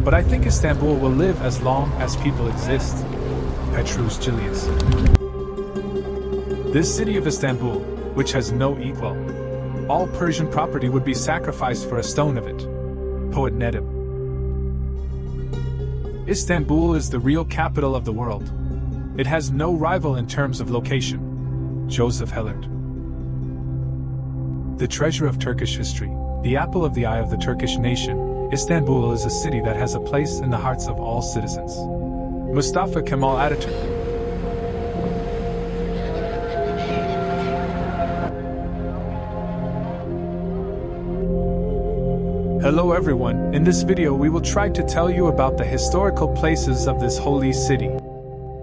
but I think Istanbul will live as long as people exist. Petrus Julius. This city of Istanbul, which has no equal. All Persian property would be sacrificed for a stone of it. Poet Nedim. Istanbul is the real capital of the world. It has no rival in terms of location. Joseph Hellard. The treasure of Turkish history, the apple of the eye of the Turkish nation, Istanbul is a city that has a place in the hearts of all citizens. Mustafa Kemal Atatürk. Hello everyone, in this video we will try to tell you about the historical places of this holy city.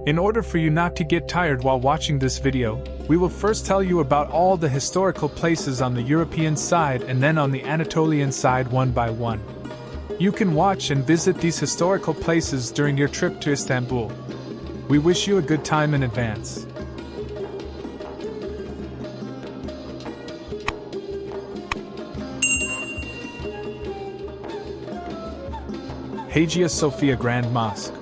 In order for you not to get tired while watching this video, we will first tell you about all the historical places on the European side and then on the Anatolian side one by one. You can watch and visit these historical places during your trip to Istanbul. We wish you a good time in advance. Hagia Sophia Grand Mosque.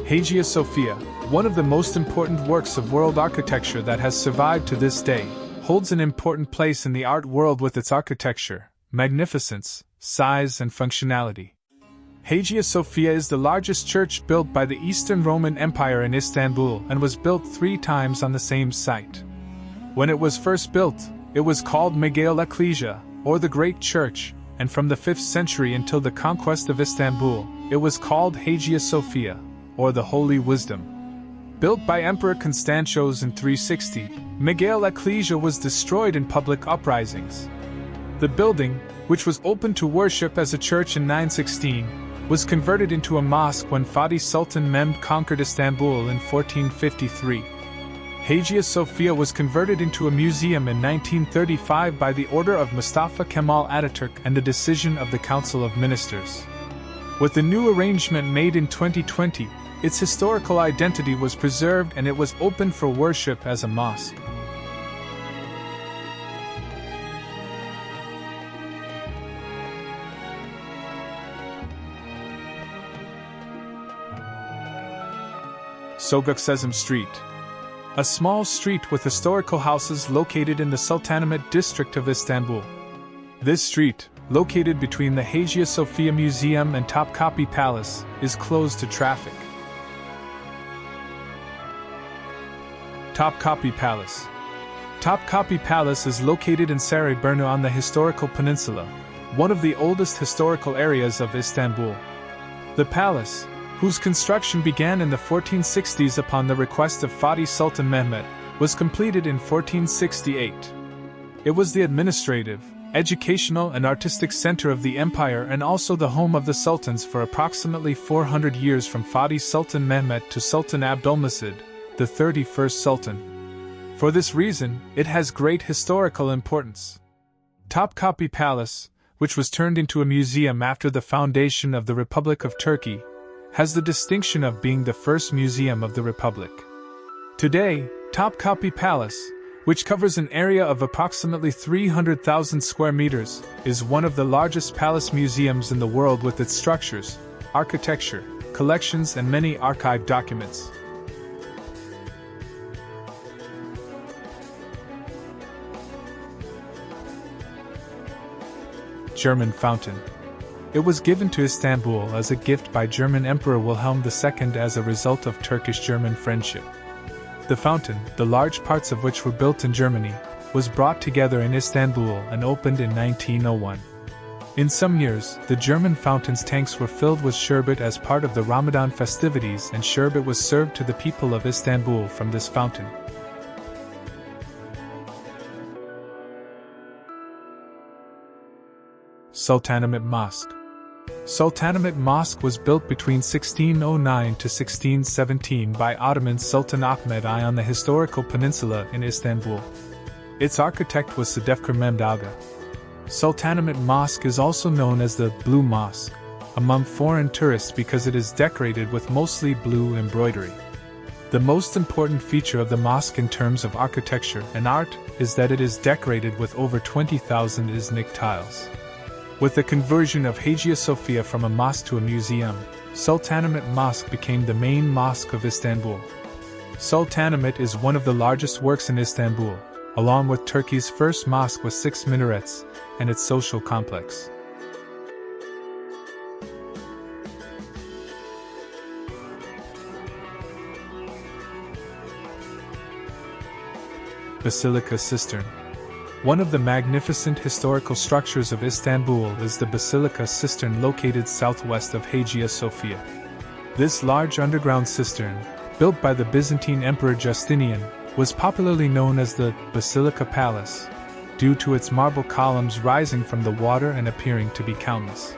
Hagia Sophia, one of the most important works of world architecture that has survived to this day, holds an important place in the art world with its architecture, magnificence, size and functionality. Hagia Sophia is the largest church built by the Eastern Roman Empire in Istanbul and was built 3 times on the same site. When it was first built, it was called Megale Ecclesia, or the Great Church, and from the 5th century until the conquest of Istanbul, it was called Hagia Sophia, or the Holy Wisdom. Built by Emperor Constantius in 360, Megale Ecclesia was destroyed in public uprisings. The building, which was open to worship as a church in 916, was converted into a mosque when Fatih Sultan Mehmed conquered Istanbul in 1453. Hagia Sophia was converted into a museum in 1935 by the order of Mustafa Kemal Atatürk and the decision of the Council of Ministers. With the new arrangement made in 2020, its historical identity was preserved and it was opened for worship as a mosque. Sokak Sezim Street. A small street with historical houses located in the Sultanahmet district of Istanbul. This street, located between the Hagia Sophia Museum and Topkapi Palace, is closed to traffic. Topkapi Palace. Topkapi Palace is located in Sarayburnu on the historical peninsula, one of the oldest historical areas of Istanbul. The palace, whose construction began in the 1460s upon the request of Fatih Sultan Mehmed, was completed in 1468. It was the administrative, educational and artistic center of the empire and also the home of the sultans for approximately 400 years from Fatih Sultan Mehmed to Sultan Abdülmecid, the 31st Sultan. For this reason, it has great historical importance. Topkapi Palace, which was turned into a museum after the foundation of the Republic of Turkey, has the distinction of being the first museum of the Republic. Today, Topkapi Palace, which covers an area of approximately 300,000 square meters, is one of the largest palace museums in the world with its structures, architecture, collections and many archived documents. German Fountain. It was given to Istanbul as a gift by German Emperor Wilhelm II as a result of Turkish-German friendship. The fountain, the large parts of which were built in Germany, was brought together in Istanbul and opened in 1901. In some years, the German fountain's tanks were filled with sherbet as part of the Ramadan festivities and sherbet was served to the people of Istanbul from this fountain. Sultanahmet Mosque. Sultanahmet Mosque was built between 1609 to 1617 by Ottoman Sultan Ahmed I on the historical peninsula in Istanbul. Its architect was Sedefkar Mehmed Aga. Sultanahmet Mosque is also known as the Blue Mosque among foreign tourists because it is decorated with mostly blue embroidery. The most important feature of the mosque in terms of architecture and art is that it is decorated with over 20,000 Iznik tiles. With the conversion of Hagia Sophia from a mosque to a museum, Sultanahmet Mosque became the main mosque of Istanbul. Sultanahmet is one of the largest works in Istanbul, along with Turkey's first mosque with 6 minarets, and its social complex. Basilica Cistern. One of the magnificent historical structures of Istanbul is the Basilica Cistern located southwest of Hagia Sophia. This large underground cistern, built by the Byzantine Emperor Justinian, was popularly known as the Basilica Palace, due to its marble columns rising from the water and appearing to be countless.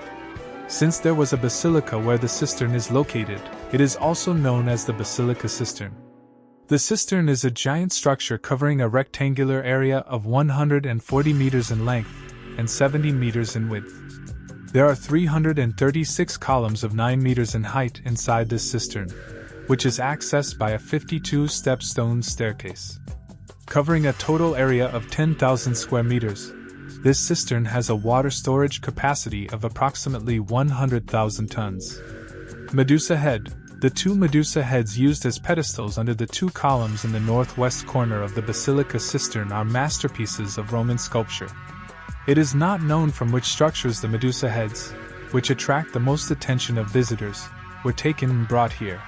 Since there was a basilica where the cistern is located, it is also known as the Basilica Cistern. The cistern is a giant structure covering a rectangular area of 140 meters in length and 70 meters in width. There are 336 columns of 9 meters in height inside this cistern, which is accessed by a 52-step stone staircase. Covering a total area of 10,000 square meters, this cistern has a water storage capacity of approximately 100,000 tons. Medusa Head. The 2 Medusa heads used as pedestals under the 2 columns in the northwest corner of the Basilica Cistern are masterpieces of Roman sculpture. It is not known from which structures the Medusa heads, which attract the most attention of visitors, were taken and brought here.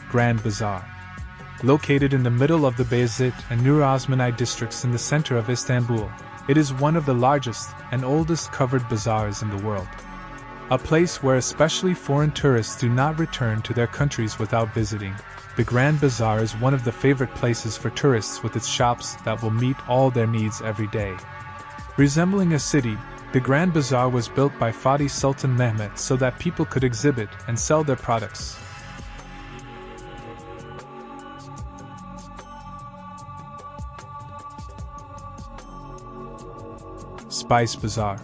Grand Bazaar. Located in the middle of the Beyazıt and Nur Osmani districts in the center of Istanbul, it is one of the largest and oldest covered bazaars in the world. A place where especially foreign tourists do not return to their countries without visiting, the Grand Bazaar is one of the favorite places for tourists with its shops that will meet all their needs every day. Resembling a city, the Grand Bazaar was built by Fatih Sultan Mehmet so that people could exhibit and sell their products. Spice Bazaar.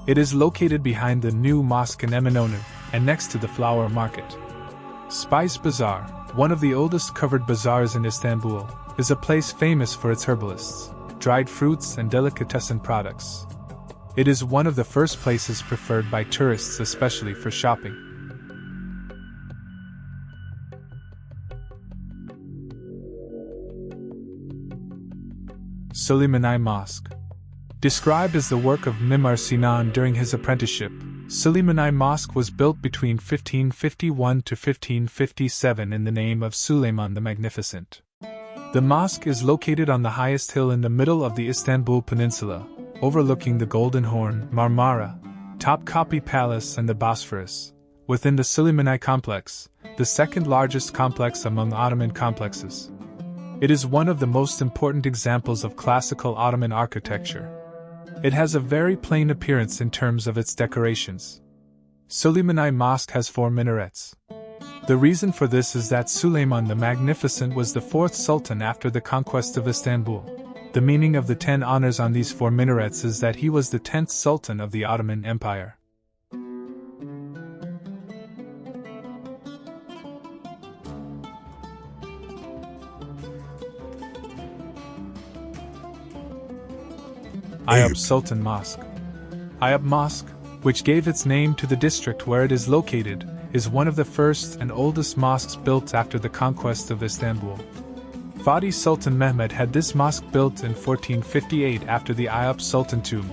It is located behind the new mosque in Eminönü and next to the flower market. Spice Bazaar, one of the oldest covered bazaars in Istanbul, is a place famous for its herbalists, dried fruits and delicatessen products. It is one of the first places preferred by tourists especially for shopping. Suleymaniye Mosque. Described as the work of Mimar Sinan during his apprenticeship, Suleymaniye Mosque was built between 1551 to 1557 in the name of Suleiman the Magnificent. The mosque is located on the highest hill in the middle of the Istanbul Peninsula, overlooking the Golden Horn, Marmara, Topkapi Palace and the Bosphorus, within the Suleymaniye complex, the second largest complex among Ottoman complexes. It is one of the most important examples of classical Ottoman architecture. It has a very plain appearance in terms of its decorations. Suleymaniye Mosque has 4 minarets. The reason for this is that Suleiman the Magnificent was the 4th Sultan after the conquest of Istanbul. The meaning of the 10 honors on these 4 minarets is that he was the 10th Sultan of the Ottoman Empire. Eyup Sultan Mosque. Eyup Mosque, which gave its name to the district where it is located, is one of the first and oldest mosques built after the conquest of Istanbul. Fatih Sultan Mehmet had this mosque built in 1458 after the Eyup Sultan tomb.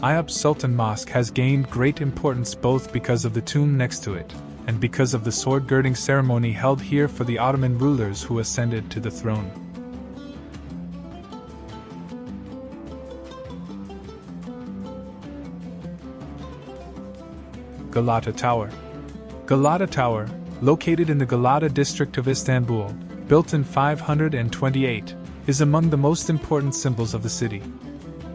Eyup Sultan Mosque has gained great importance both because of the tomb next to it, and because of the sword-girding ceremony held here for the Ottoman rulers who ascended to the throne. Galata Tower. Galata Tower, located in the Galata district of Istanbul, built in 528, is among the most important symbols of the city.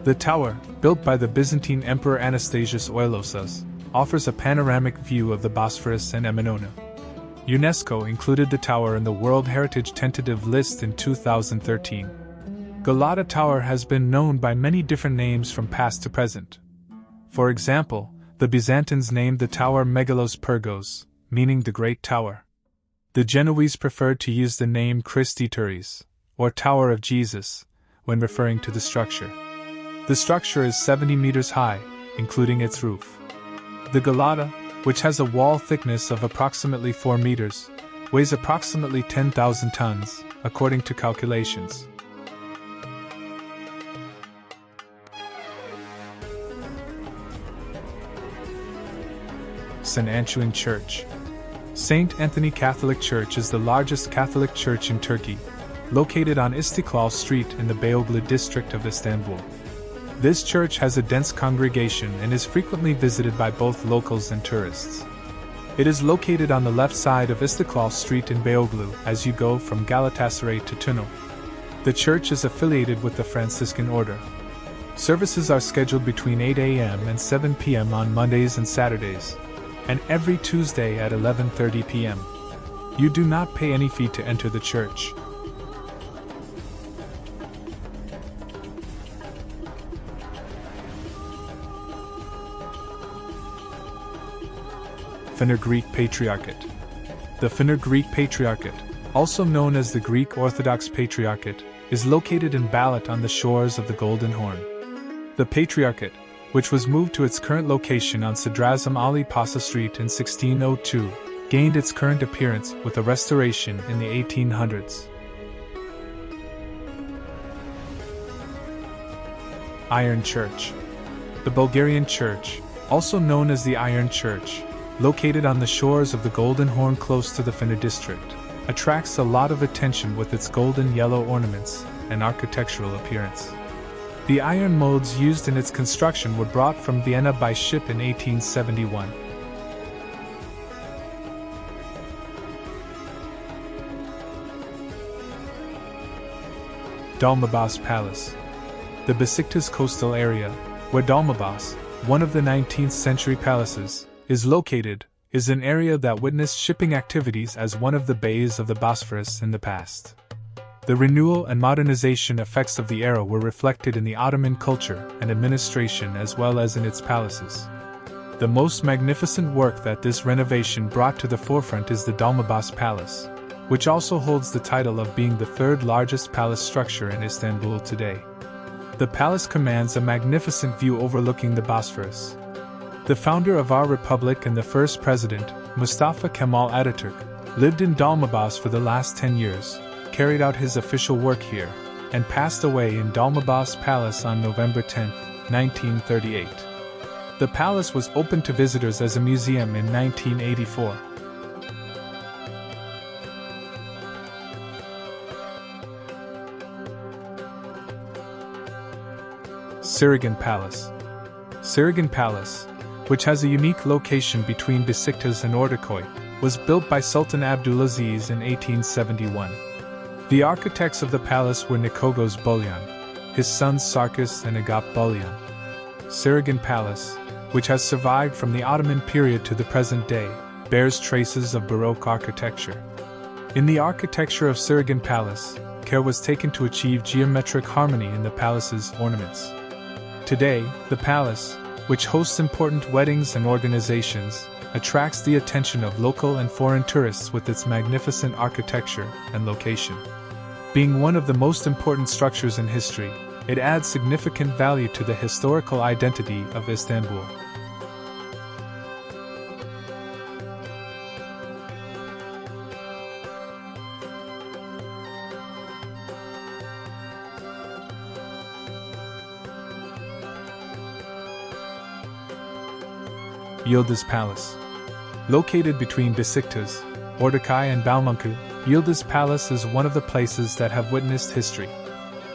The tower, built by the Byzantine Emperor Anastasius Oilosas, offers a panoramic view of the Bosphorus and Eminönü. UNESCO included the tower in the World Heritage Tentative List in 2013. Galata Tower has been known by many different names from past to present. For example, the Byzantines named the tower Megalos Pyrgos, meaning the Great Tower. The Genoese preferred to use the name Christi Turris, or Tower of Jesus, when referring to the structure. The structure is 70 meters high, including its roof. The Galata, which has a wall thickness of approximately 4 meters, weighs approximately 10,000 tons, according to calculations. St. Antoine Church. St. Anthony Catholic Church is the largest Catholic church in Turkey, located on Istiklal Street in the Beyoğlu district of Istanbul. This church has a dense congregation and is frequently visited by both locals and tourists. It is located on the left side of Istiklal Street in Beyoğlu as you go from Galatasaray to Tunnel. The church is affiliated with the Franciscan order. Services are scheduled between 8 a.m. and 7 p.m. on Mondays and Saturdays, and every Tuesday at 11:30 p.m. You do not pay any fee to enter the church. Fener Greek Patriarchate. The Fener Greek Patriarchate, also known as the Greek Orthodox Patriarchate, is located in Balat on the shores of the Golden Horn. The Patriarchate, which was moved to its current location on Sadrazam Ali Pasha Street in 1602, gained its current appearance with a restoration in the 1800s. Iron Church. The Bulgarian Church, also known as the Iron Church, located on the shores of the Golden Horn close to the Fener district, attracts a lot of attention with its golden yellow ornaments and architectural appearance. The iron molds used in its construction were brought from Vienna by ship in 1871. Dolmabahçe Palace. The Besiktas coastal area, where Dolmabahçe, one of the 19th century palaces, is located, is an area that witnessed shipping activities as one of the bays of the Bosphorus in the past. The renewal and modernization effects of the era were reflected in the Ottoman culture and administration as well as in its palaces. The most magnificent work that this renovation brought to the forefront is the Dolmabahçe Palace, which also holds the title of being the third largest palace structure in Istanbul today. The palace commands a magnificent view overlooking the Bosphorus. The founder of our republic and the first president, Mustafa Kemal Atatürk, lived in Dolmabahçe for the last 10 years, carried out his official work here, and passed away in Dolmabahçe Palace on November 10, 1938. The palace was opened to visitors as a museum in 1984. Çırağan Palace. Çırağan Palace, which has a unique location between Besiktas and Ortaköy, was built by Sultan Abdulaziz in 1871. The architects of the palace were Nikogos Bulyan, his sons Sarkis and Agap Bulyan. Çırağan Palace, which has survived from the Ottoman period to the present day, bears traces of Baroque architecture. In the architecture of Çırağan Palace, care was taken to achieve geometric harmony in the palace's ornaments. Today, the palace, which hosts important weddings and organizations, attracts the attention of local and foreign tourists with its magnificent architecture and location. Being one of the most important structures in history, it adds significant value to the historical identity of Istanbul. Yıldız Palace. Located between Besiktas, Ortaköy and Balmumcu, Yıldız Palace is one of the places that have witnessed history.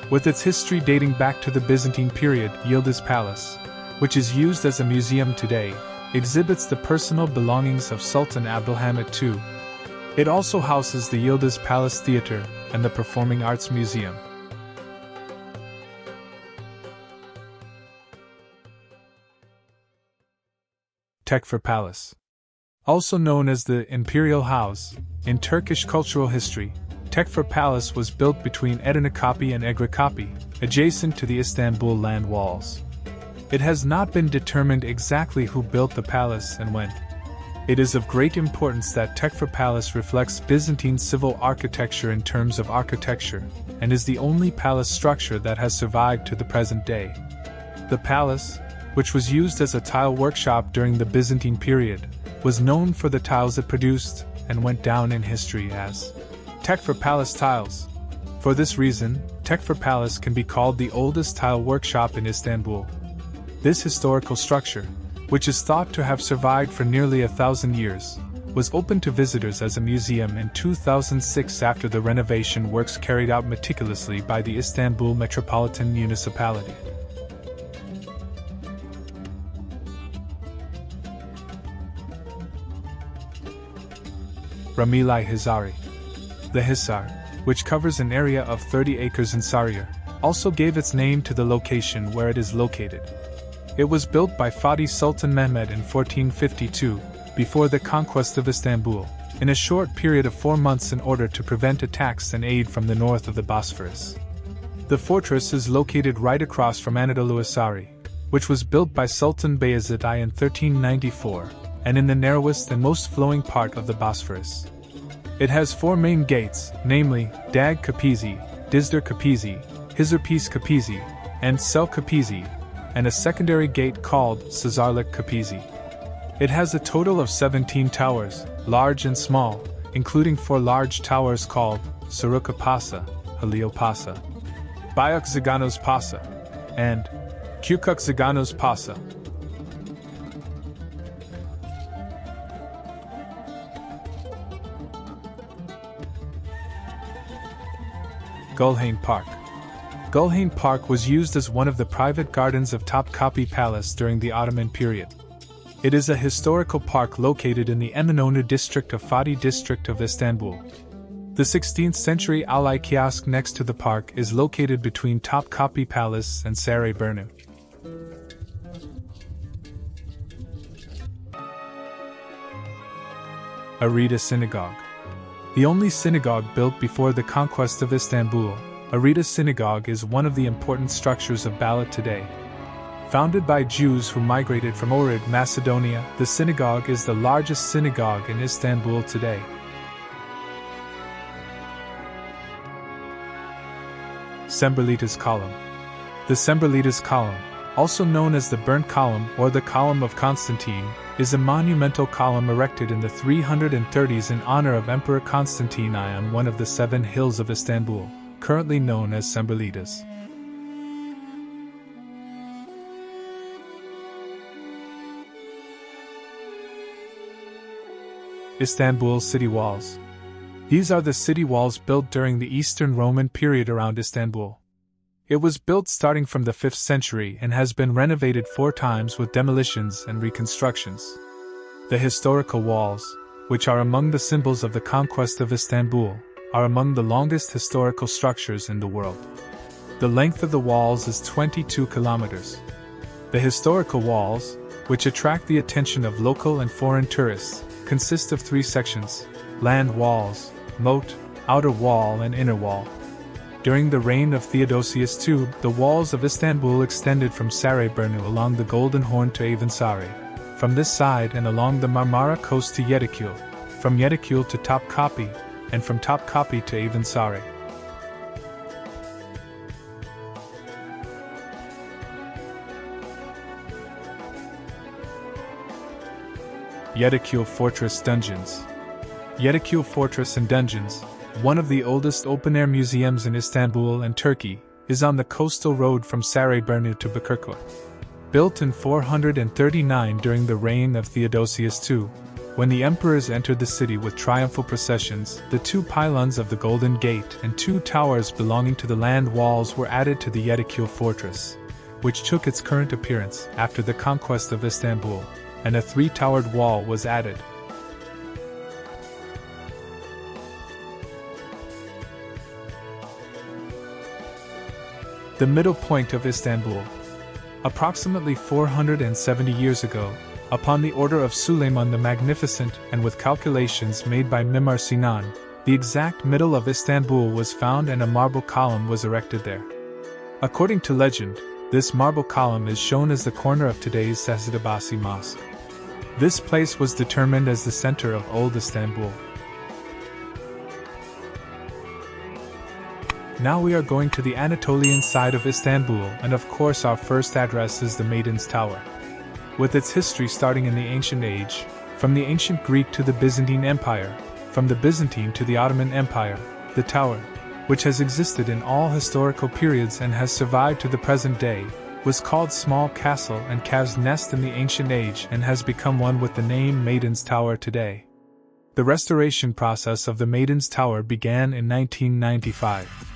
With its history dating back to the Byzantine period, Yıldız Palace, which is used as a museum today, exhibits the personal belongings of Sultan Abdülhamit II. It also houses the Yıldız Palace Theatre and the Performing Arts Museum. Tekfur Palace. Also known as the Imperial House, in Turkish cultural history, Tekfur Palace was built between Edirnekapi and Egrekapi, adjacent to the Istanbul land walls. It has not been determined exactly who built the palace and when. It is of great importance that Tekfur Palace reflects Byzantine civil architecture in terms of architecture, and is the only palace structure that has survived to the present day. The palace, which was used as a tile workshop during the Byzantine period, was known for the tiles it produced, and went down in history as Tekfur Palace tiles. For this reason, Tekfur Palace can be called the oldest tile workshop in Istanbul. This historical structure, which is thought to have survived for nearly 1,000 years, was opened to visitors as a museum in 2006 after the renovation works carried out meticulously by the Istanbul Metropolitan Municipality. Rumeli Hisarı. The Hisar, which covers an area of 30 acres in Sarıyer, also gave its name to the location where it is located. It was built by Fatih Sultan Mehmed in 1452, before the conquest of Istanbul, in a short period of 4 months in order to prevent attacks and aid from the north of the Bosphorus. The fortress is located right across from Anadolu Hisarı, which was built by Sultan Bayezid I in 1394, and in the narrowest and most flowing part of the Bosphorus. It has 4 main gates, namely, Dag Kapısı, Dizdar Kapısı, Hisarpis Kapısı, and Sel Kapısı, and a secondary gate called Sazarlık Kapısı. It has a total of 17 towers, large and small, including 4 large towers called Saruka Pasa, Halio Pasa, Bayok Zaganos Pasa, and Küçük Zaganos Pasa. Gülhane Park. Gülhane Park was used as one of the private gardens of Topkapi Palace during the Ottoman period. It is a historical park located in the Eminönü district of Fatih district of Istanbul. The 16th century Alay kiosk next to the park is located between Topkapi Palace and Sarayburnu. Ahrida Synagogue. The only synagogue built before the conquest of Istanbul, Ahrida Synagogue is one of the important structures of Balat today. Founded by Jews who migrated from Ohrid, Macedonia, the synagogue is the largest synagogue in Istanbul today. Çemberlitaş Column. The Çemberlitaş Column, also known as the Burnt Column or the Column of Constantine, is a monumental column erected in the 330s in honor of Emperor Constantine I on one of the 7 hills of Istanbul, currently known as Çemberlitaş. Istanbul City Walls. These are the city walls built during the Eastern Roman period around Istanbul. It was built starting from the 5th century and has been renovated 4 times with demolitions and reconstructions. The historical walls, which are among the symbols of the conquest of Istanbul, are among the longest historical structures in the world. The length of the walls is 22 kilometers. The historical walls, which attract the attention of local and foreign tourists, consist of 3 sections: land walls, moat, outer wall and inner wall. During the reign of Theodosius II, the walls of Istanbul extended from Sarayburnu along the Golden Horn to Ayvansarayı, from this side and along the Marmara coast to Yedikule, from Yedikule to Topkapi, and from Topkapi to Ayvansarayı. Yedikule Fortress Dungeons. Yedikule Fortress and Dungeons, one of the oldest open-air museums in Istanbul and Turkey, is on the coastal road from Sarayburnu to Bakırköy. Built in 439 during the reign of Theodosius II, when the emperors entered the city with triumphal processions, the 2 pylons of the Golden Gate and 2 towers belonging to the land walls were added to the Yedikule Fortress, which took its current appearance after the conquest of Istanbul, and a 3-towered wall was added. The middle point of Istanbul. Approximately 470 years ago, upon the order of Suleiman the Magnificent and with calculations made by Mimar Sinan, the exact middle of Istanbul was found and a marble column was erected there. According to legend, this marble column is shown as the corner of today's Dolmabahçe Mosque. This place was determined as the center of Old Istanbul. Now we are going to the Anatolian side of Istanbul, and of course our first address is the Maiden's Tower. With its history starting in the ancient age, from the ancient Greek to the Byzantine Empire, from the Byzantine to the Ottoman Empire, the tower, which has existed in all historical periods and has survived to the present day, was called Small Castle and Calf's Nest in the ancient age and has become one with the name Maiden's Tower today. The restoration process of the Maiden's Tower began in 1995.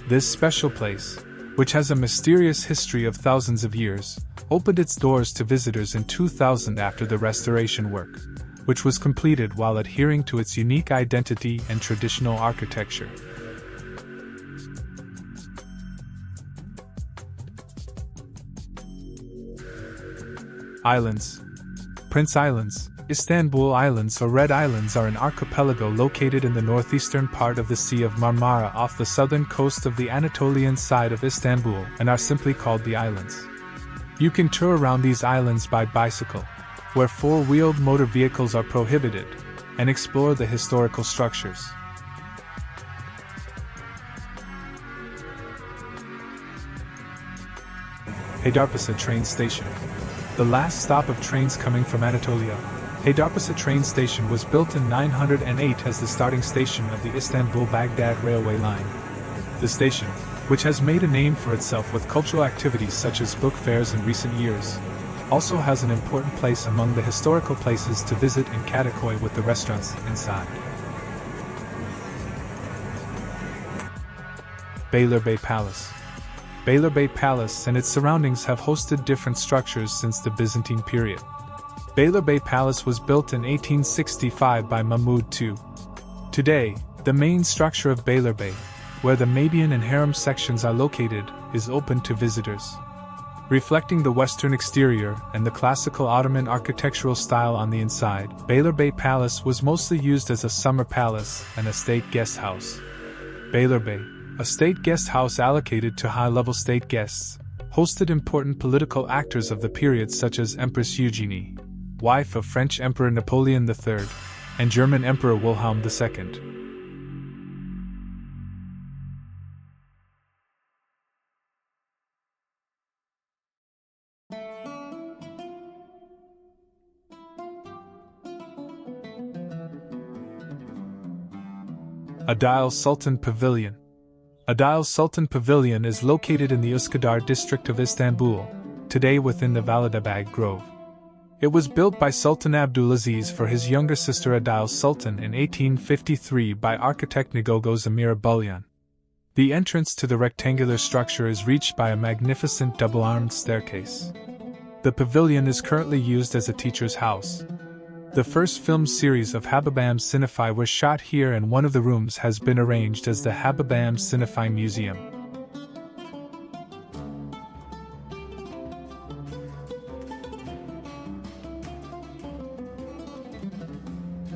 This special place, which has a mysterious history of thousands of years, opened its doors to visitors in 2000 after the restoration work, which was completed while adhering to its unique identity and traditional architecture. Islands. Prince Islands, Istanbul Islands or Red Islands are an archipelago located in the northeastern part of the Sea of Marmara off the southern coast of the Anatolian side of Istanbul and are simply called the islands. You can tour around these islands by bicycle, where four-wheeled motor vehicles are prohibited, and explore the historical structures. Haydarpaşa train station. The last stop of trains coming from Anatolia, Haydarpaşa train station was built in 908 as the starting station of the Istanbul-Baghdad railway line. The station, which has made a name for itself with cultural activities such as book fairs in recent years, also has an important place among the historical places to visit in Kadıköy with the restaurants inside. Beylerbeyi Palace. Beylerbeyi Palace and its surroundings have hosted different structures since the Byzantine period. Beylerbeyi Palace was built in 1865 by Mahmud II. Today, the main structure of Beylerbeyi, where the Maiden and Harem sections are located, is open to visitors. Reflecting the Western exterior and the classical Ottoman architectural style on the inside, Beylerbeyi Palace was mostly used as a summer palace and a state guest house. Beylerbeyi, a state guest house allocated to high-level state guests, hosted important political actors of the period such as Empress Eugenie, wife of French Emperor Napoleon III, and German Emperor Wilhelm II. Adile Sultan Pavilion. Adile Sultan Pavilion is located in the Üsküdar district of Istanbul, today within the Validebag Grove. It was built by Sultan Abdulaziz for his younger sister Adile Sultan in 1853 by architect Nigogos Emir Bulyan. The entrance to the rectangular structure is reached by a magnificent double-armed staircase. The pavilion is currently used as a teacher's house. The first film series of Hababam Sinefai was shot here and one of the rooms has been arranged as the Hababam Sinefai Museum.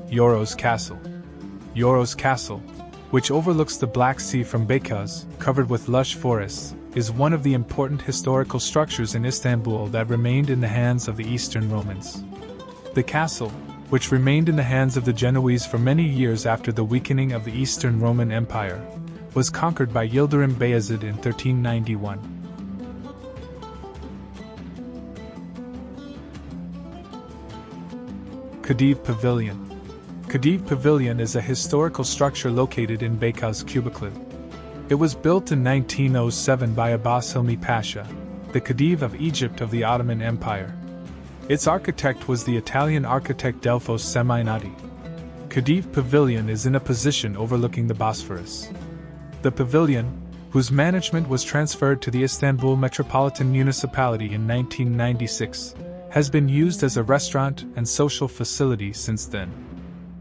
Yoros Castle. Yoros Castle, which overlooks the Black Sea from Beykoz, covered with lush forests, is one of the important historical structures in Istanbul that remained in the hands of the Eastern Romans. The castle, which remained in the hands of the Genoese for many years after the weakening of the Eastern Roman Empire, was conquered by Yildirim Beyazid in 1391. Hıdiv Pavilion. Hıdiv Pavilion is a historical structure located in Beykoz Kubikli. It was built in 1907 by Abbas Hilmi Pasha, the Khedive of Egypt of the Ottoman Empire. Its architect was the Italian architect Delfos Semainati. Hıdiv Pavilion is in a position overlooking the Bosphorus. The pavilion, whose management was transferred to the Istanbul Metropolitan Municipality in 1996, has been used as a restaurant and social facility since then.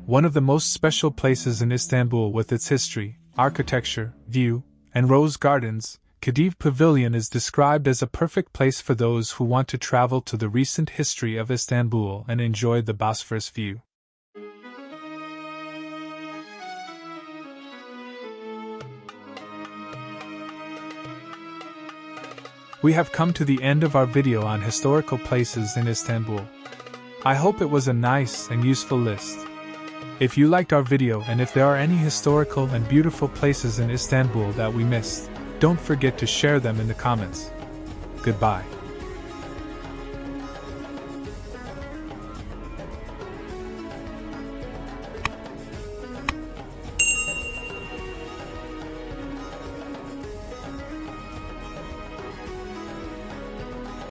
One of the most special places in Istanbul with its history, architecture, view, and rose gardens, Hıdiv Pavilion is described as a perfect place for those who want to travel to the recent history of Istanbul and enjoy the Bosphorus view. We have come to the end of our video on historical places in Istanbul. I hope it was a nice and useful list. If you liked our video and if there are any historical and beautiful places in Istanbul that we missed, don't forget to share them in the comments. Goodbye.